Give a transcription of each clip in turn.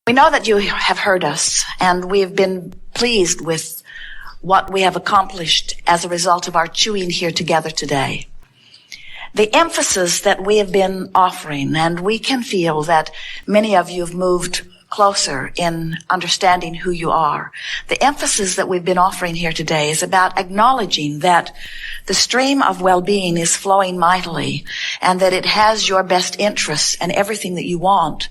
We know that you have heard us, and we've been pleased with what we have accomplished as a result of our chewing here together today. The emphasis that we have been offering, and we can feel that many of you have moved closer in understanding who you are. The emphasis that we've been offering here today is about acknowledging that the stream of well-being is flowing mightily, and that it has your best interests and everything that you want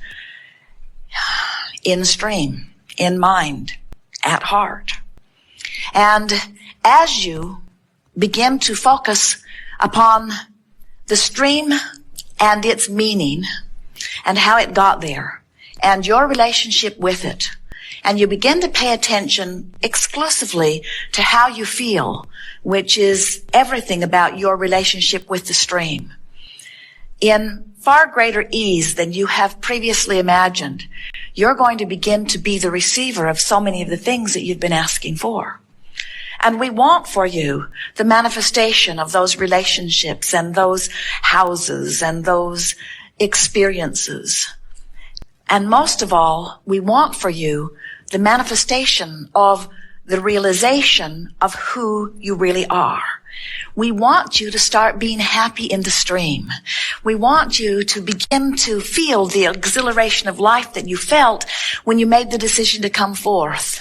in stream, in mind, at heart. And as you begin to focus upon the stream and its meaning and how it got there and your relationship with it, and you begin to pay attention exclusively to how you feel, which is everything about your relationship with the stream, in far greater ease than you have previously imagined, you're going to begin to be the receiver of so many of the things that you've been asking for. And we want for you the manifestation of those relationships and those houses and those experiences. And most of all, we want for you the manifestation of the realization of who you really are. We want you to start being happy in the stream. We want you to begin to feel the exhilaration of life that you felt when you made the decision to come forth.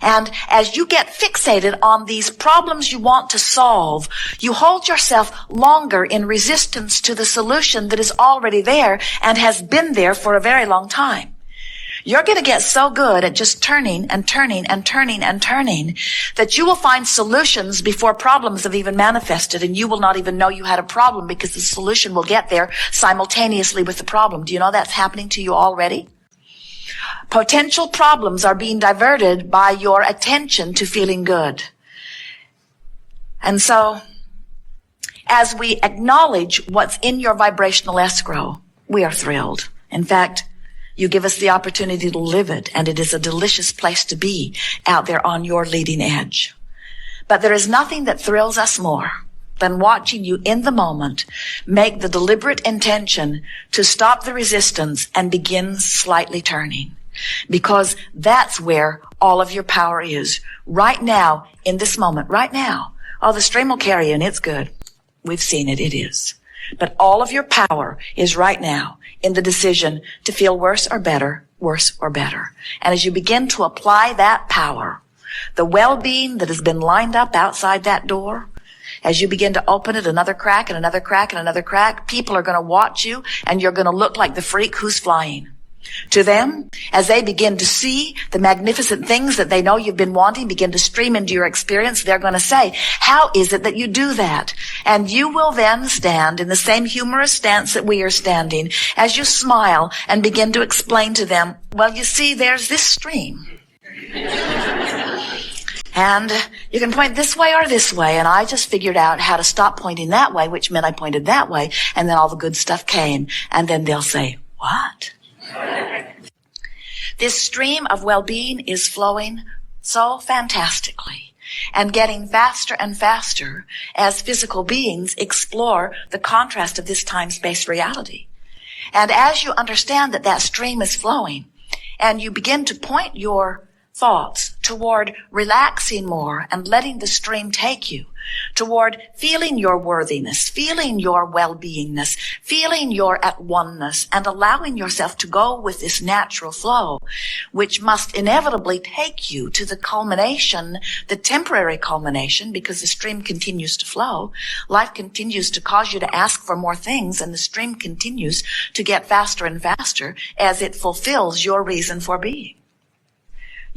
And as you get fixated on these problems you want to solve, you hold yourself longer in resistance to the solution that is already there and has been there for a very long time. You're going to get so good at just turning and turning and turning and turning that you will find solutions before problems have even manifested, and you will not even know you had a problem because the solution will get there simultaneously with the problem. Do you know that's happening to you already? Potential problems are being diverted by your attention to feeling good. And so, as we acknowledge what's in your vibrational escrow, we are thrilled. In fact, you give us the opportunity to live it, and it is a delicious place to be out there on your leading edge. But there is nothing that thrills us more than watching you in the moment make the deliberate intention to stop the resistance and begin slightly turning. Because that's where all of your power is. Right now, in this moment, right now. Oh, the stream will carry you, and it's good. We've seen it, it is. But all of your power is right now in the decision to feel worse or better, worse or better. And as you begin to apply that power, the well-being that has been lined up outside that door, as you begin to open it another crack and another crack and another crack, people are going to watch you, and you're going to look like the freak who's flying. To them, as they begin to see the magnificent things that they know you've been wanting begin to stream into your experience, they're going to say, how is it that you do that? And you will then stand in the same humorous stance that we are standing as you smile and begin to explain to them, well, you see, there's this stream. And you can point this way or this way, and I just figured out how to stop pointing that way, which meant I pointed that way, and then all the good stuff came. And then they'll say, what? This stream of well-being is flowing so fantastically and getting faster and faster as physical beings explore the contrast of this time-space reality. And as you understand that that stream is flowing and you begin to point your thoughts toward relaxing more and letting the stream take you, toward feeling your worthiness, feeling your well-beingness, feeling your at oneness, and allowing yourself to go with this natural flow, which must inevitably take you to the culmination, the temporary culmination, because the stream continues to flow. Life continues to cause you to ask for more things, and the stream continues to get faster and faster as it fulfills your reason for being.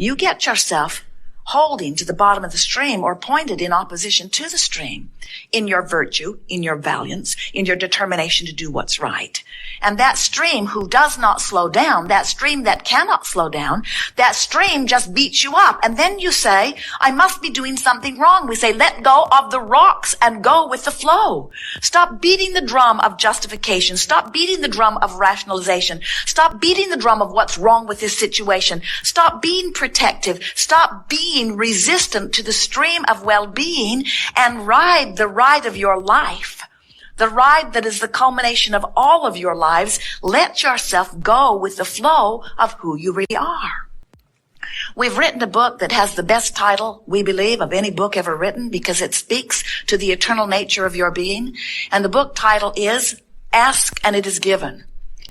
You get yourself holding to the bottom of the stream or pointed in opposition to the stream in your virtue, in your valiance, in your determination to do what's right. And that stream who does not slow down, that stream that cannot slow down, that stream just beats you up. And then you say, I must be doing something wrong. We say, let go of the rocks and go with the flow. Stop beating the drum of justification. Stop beating the drum of rationalization. Stop beating the drum of what's wrong with this situation. Stop being protective. Stop being resistant to the stream of well-being and ride the ride of your life the ride that is the culmination of all of your lives. Let yourself go with the flow of who you really are. We've written a book that has the best title, we believe, of any book ever written because it speaks to the eternal nature of your being. And the book title is Ask and It Is Given.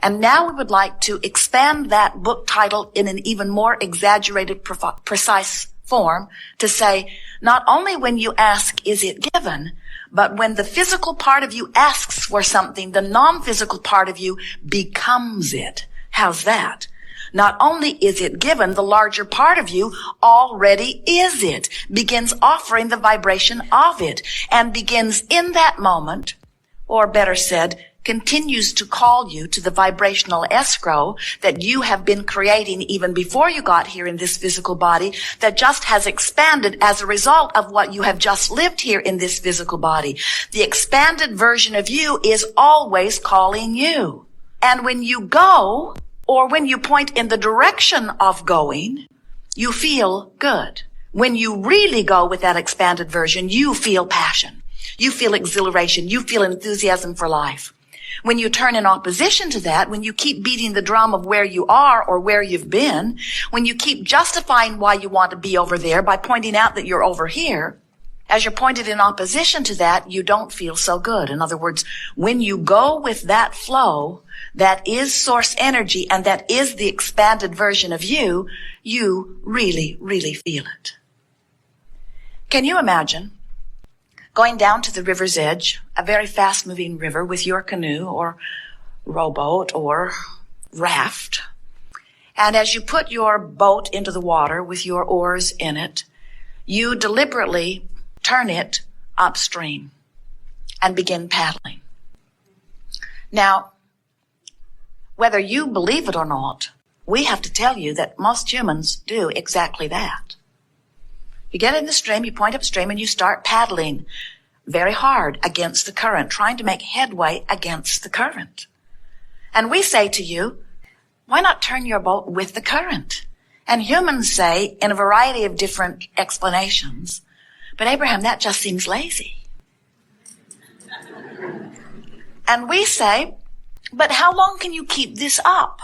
And now we would like to expand that book title in an even more exaggerated, precise form to say, not only when you ask is it given, but when the physical part of you asks for something, the non-physical part of you becomes it. How's that? Not only is it given, the larger part of you already is it, begins offering the vibration of it, and begins in that moment, or better said, continues to call you to the vibrational escrow that you have been creating even before you got here in this physical body, that just has expanded as a result of what you have just lived here in this physical body. The expanded version of you is always calling you. And when you go, or when you point in the direction of going, you feel good. When you really go with that expanded version, you feel passion. You feel exhilaration. You feel enthusiasm for life. When you turn in opposition to that, when you keep beating the drum of where you are or where you've been, when you keep justifying why you want to be over there by pointing out that you're over here, as you're pointed in opposition to that, you don't feel so good. In other words, when you go with that flow, that is source energy and that is the expanded version of you, you really, really feel it. Can you imagine going down to the river's edge, a very fast-moving river, with your canoe or rowboat or raft. And as you put your boat into the water with your oars in it, you deliberately turn it upstream and begin paddling. Now, whether you believe it or not, we have to tell you that most humans do exactly that. You get in the stream, you point upstream, and you start paddling very hard against the current, trying to make headway against the current. And we say to you, why not turn your boat with the current? And humans say, in a variety of different explanations, but Abraham, that just seems lazy. And we say, but how long can you keep this up?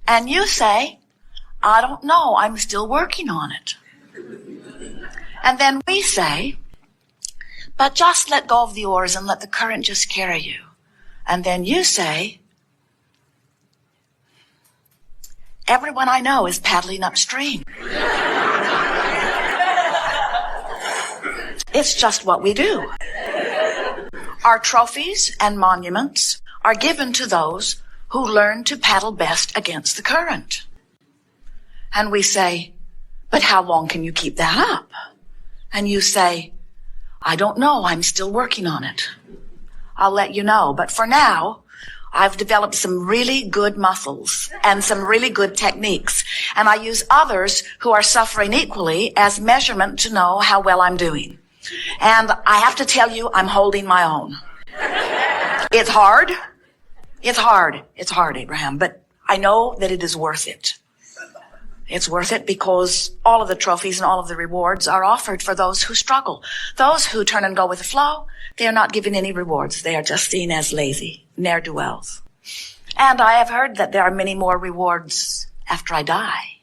And you say, I don't know, I'm still working on it. And then we say, but just let go of the oars and let the current just carry you. And then you say, everyone I know is paddling upstream. It's just what we do. Our trophies and monuments are given to those who learn to paddle best against the current. And we say, but how long can you keep that up? And you say, I don't know, I'm still working on it. I'll let you know. But for now, I've developed some really good muscles and some really good techniques. And I use others who are suffering equally as measurement to know how well I'm doing. And I have to tell you, I'm holding my own. It's hard. It's hard. It's hard, Abraham. But I know that it is worth it. It's worth it because all of the trophies and all of the rewards are offered for those who struggle. Those who turn and go with the flow, they are not given any rewards. They are just seen as lazy, ne'er-do-wells. And I have heard that there are many more rewards after I die.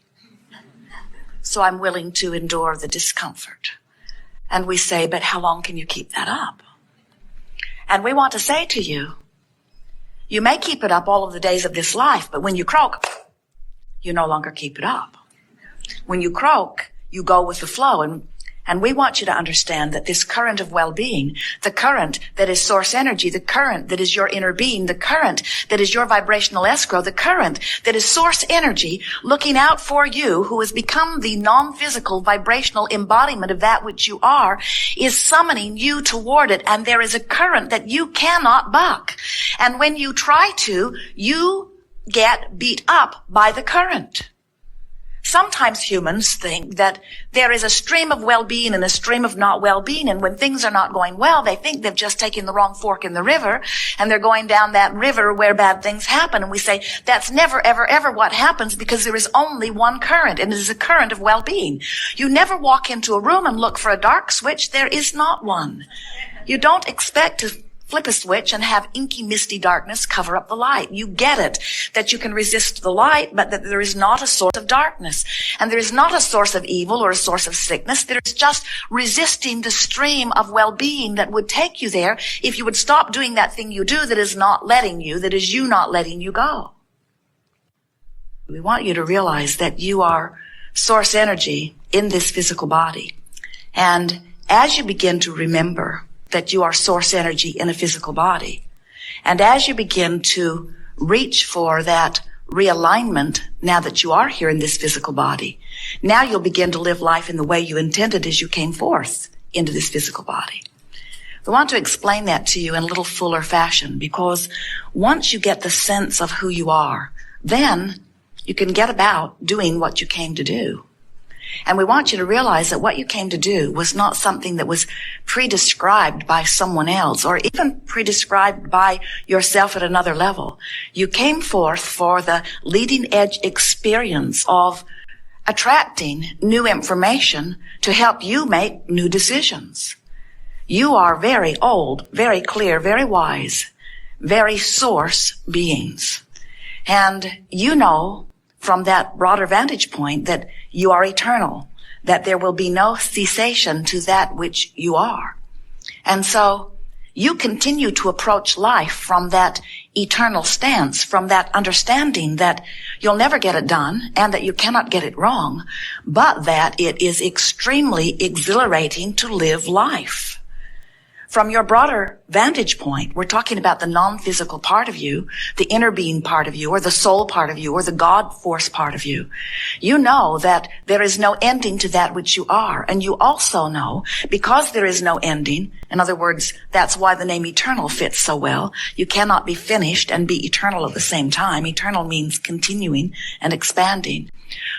So I'm willing to endure the discomfort. And we say, but how long can you keep that up? And we want to say to you, you may keep it up all of the days of this life, but when you croak, you no longer keep it up. When you croak, you go with the flow. And we want you to understand that this current of well-being, the current that is source energy, the current that is your inner being, the current that is your vibrational escrow, the current that is source energy looking out for you, who has become the non-physical vibrational embodiment of that which you are, is summoning you toward it. And there is a current that you cannot buck. And when you try to, you get beat up by the current. Sometimes humans think that there is a stream of well-being and a stream of not well-being, and when things are not going well, they think they've just taken the wrong fork in the river, and they're going down that river where bad things happen. And we say, that's never, ever, ever what happens, because there is only one current, and it is a current of well-being. You never walk into a room and look for a dark switch. There is not one. You don't expect to flip a switch and have inky, misty darkness cover up the light. You get it, that you can resist the light, but that there is not a source of darkness. And there is not a source of evil or a source of sickness. There is just resisting the stream of well-being that would take you there if you would stop doing that thing you do that is not letting you, that is you not letting you go. We want you to realize that you are source energy in this physical body. And as you begin to remember that you are source energy in a physical body, and as you begin to reach for that realignment now that you are here in this physical body, now you'll begin to live life in the way you intended as you came forth into this physical body. I want to explain that to you in a little fuller fashion, because once you get the sense of who you are, then you can get about doing what you came to do. And we want you to realize that what you came to do was not something that was pre-described by someone else or even pre-described by yourself at another level. You came forth for the leading edge experience of attracting new information to help you make new decisions. You are very old, very clear, very wise, very source beings. And you know from that broader vantage point that you are eternal, that there will be no cessation to that which you are. And so you continue to approach life from that eternal stance, from that understanding that you'll never get it done and that you cannot get it wrong, but that it is extremely exhilarating to live life. From your broader vantage point, we're talking about the non-physical part of you, the inner being part of you, or the soul part of you, or the God force part of you. You know that there is no ending to that which you are. And you also know, because there is no ending, in other words, that's why the name eternal fits so well. You cannot be finished and be eternal at the same time. Eternal means continuing and expanding.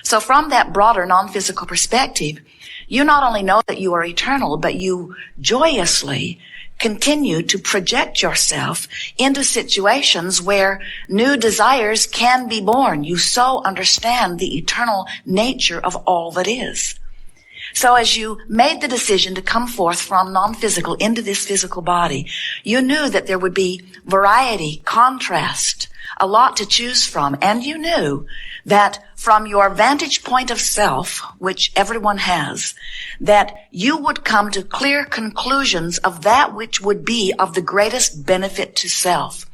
So from that broader non-physical perspective, you not only know that you are eternal, but you joyously continue to project yourself into situations where new desires can be born. You so understand the eternal nature of all that is. So as you made the decision to come forth from non-physical into this physical body, you knew that there would be variety, contrast, a lot to choose from, and you knew that from your vantage point of self, which everyone has, that you would come to clear conclusions of that which would be of the greatest benefit to self.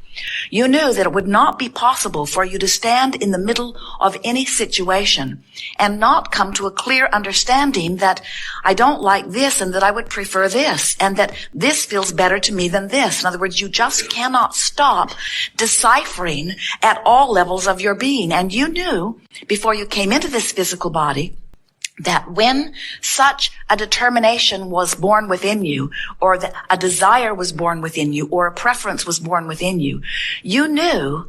You knew that it would not be possible for you to stand in the middle of any situation and not come to a clear understanding that I don't like this and that I would prefer this and that this feels better to me than this. In other words, you just cannot stop deciphering at all levels of your being. And you knew before you came into this physical body that when such a determination was born within you, or that a desire was born within you, or a preference was born within you, you knew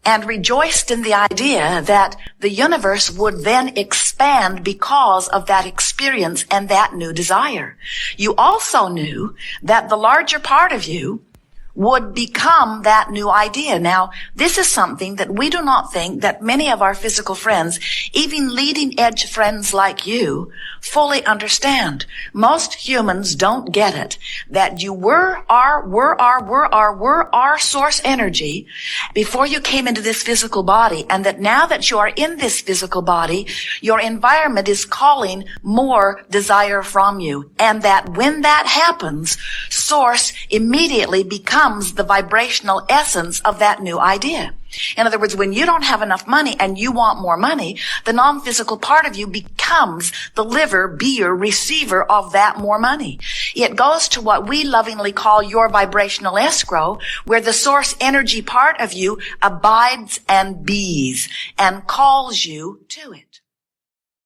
and rejoiced in the idea that the universe would then expand because of that experience and that new desire. You also knew that the larger part of you would become that new idea. Now, this is something that we do not think that many of our physical friends, even leading edge friends like you, fully understand. Most humans don't get it, that you were our source energy before you came into this physical body, and that now that you are in this physical body, your environment is calling more desire from you. And that when that happens, source immediately becomes the vibrational essence of that new idea. In other words, when you don't have enough money and you want more money, the non-physical part of you becomes the liver, beer, receiver of that more money. It goes to what we lovingly call your vibrational escrow, where the source energy part of you abides and bees and calls you to it.